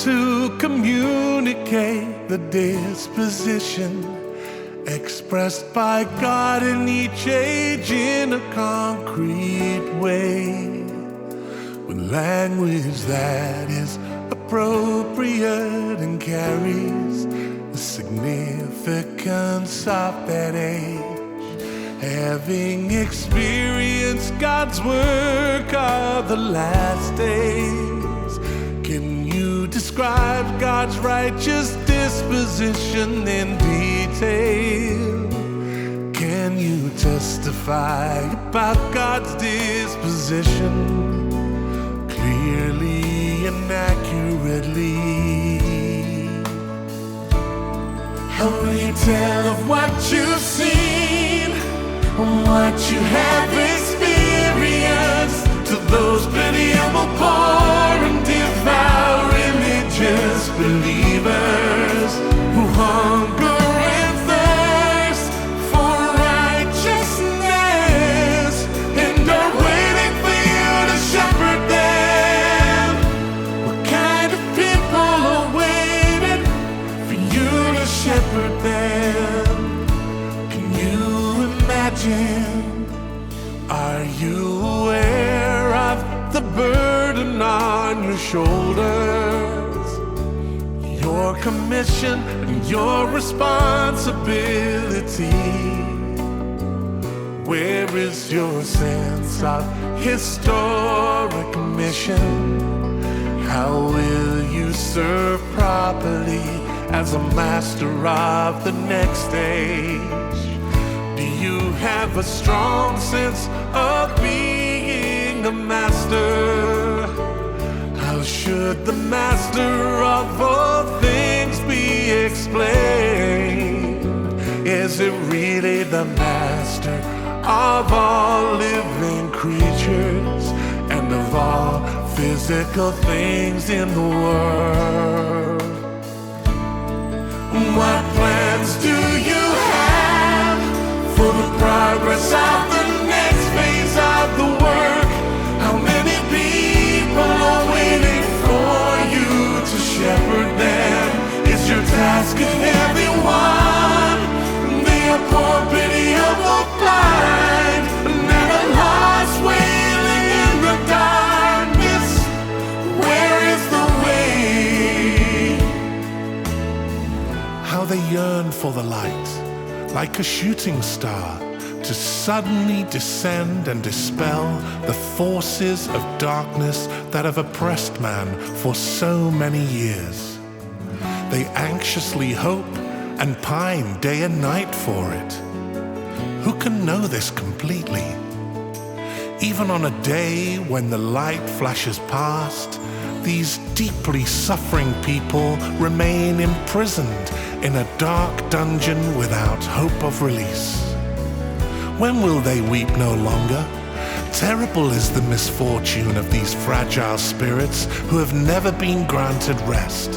to communicate the disposition expressed by God in each age in a concrete way, with language that is appropriate and carries the significance of that age. Having experienced God's work of the last days, can you describe God's righteous disposition in detail? Can you testify about God's disposition clearly and accurately? How will you tell of what you've seen, what you have experienced, to those pitiable, poor and devout religious believers who hunger and thirst for righteousness and are waiting for you to shepherd them? What kind of people are waiting for you to shepherd them? Can you imagine? Are you aware of the burden on your shoulders, your commission and your responsibility? Where is your sense of historic mission? How will you serve properly as a master of the next stage? Do you have a strong sense of being a master? How should the master of all things be explained? Is it really the master of all living creatures and of all physical things in the world? What plans do you have for the progress of the next phase of the work? How many people are waiting for you to shepherd them? Is your task a heavy one? They are poor, pitiable, blind, and at a loss, wailing in the darkness. Where is the way? How they yearn for the light, like a shooting star, to suddenly descend and dispel the forces of darkness that have oppressed man for so many years. They anxiously hope and pine day and night for it. Who can know this completely? Even on a day when the light flashes past, these deeply suffering people remain imprisoned in a dark dungeon without hope of release. When will they weep no longer? Terrible is the misfortune of these fragile spirits who have never been granted rest,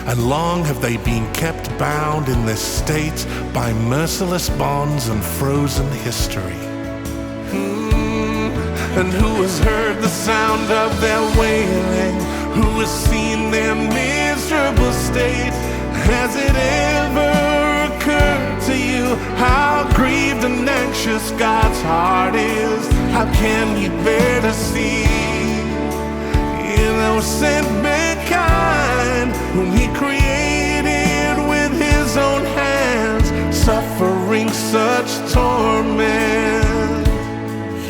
and long have they been kept bound in this state by merciless bonds and frozen history. And who has heard the sound of their wailing? Who has seen their miserable state? Has it ever occurred to you how grieved and anxious God's heart is? How can you bear to see innocent mankind whom He created with His own hands, suffering such torment?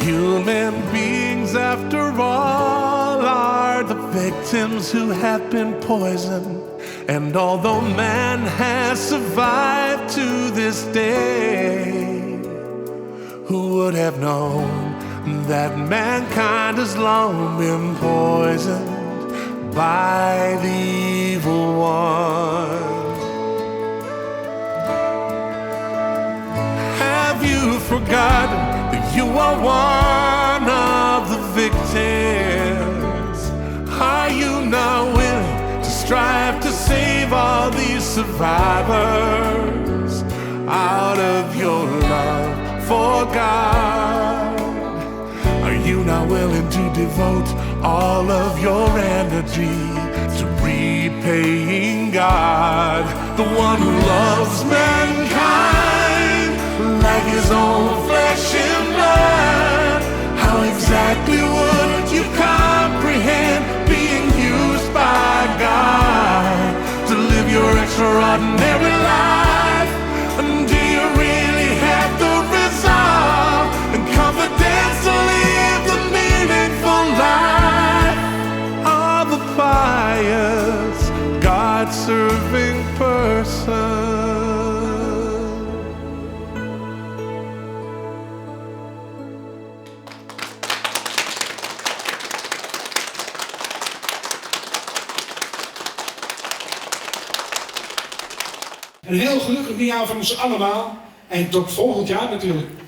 Human beings, after all, are the victims who have been poisoned. And although man has survived to this day, who would have known that mankind has long been poisoned by the evil one? Have you forgotten that you are one of the victims? Are you not willing to strive to save all these survivors out of your love for God? Are you not willing to devote all of your energy to repaying God, the one who loves mankind like his own flesh and blood. How exactly would you comprehend being used by God to live your extraordinary life? And do you really have the resolve and confidence to live the meaningful life? Are the pious, God-serving person? Een heel gelukkig nieuwjaar van ons allemaal. En tot volgend jaar natuurlijk.